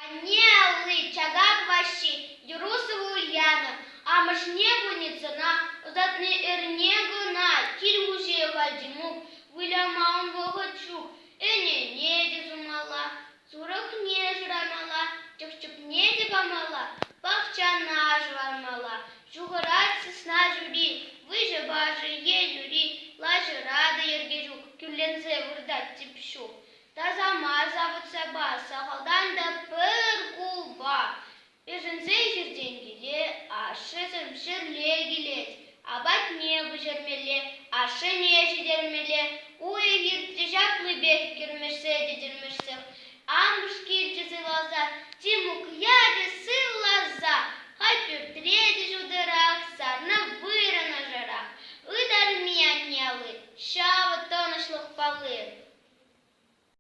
Анелы, чагак ваши, юрусову Ульяна, а машнегу не цена, озатны эрнегу на, кильгуше гальдимук, вылямаун вогачук, не дезумала, сурах не жрамала, чык-чык не дебамала, пахчана жвармала, жугырат сысна жюри, выжи бажи е юри, лажи рада ергежук, кюллензе вырдат типшу. Тазама заводса ба, сахалдан да пыр кулба. Ежензе жерден келе, ашы жерле келет. Абат не бұжырмеле, ашы не жедермеле. Уй ертте жаплы бек кермешсе дедермешсе. Амбыш келчі сылаза, тимук яде сылаза. Хай пертреде жудырах, сарна вырана жарах. Ыдар мия нелы, шава тонышлық палы.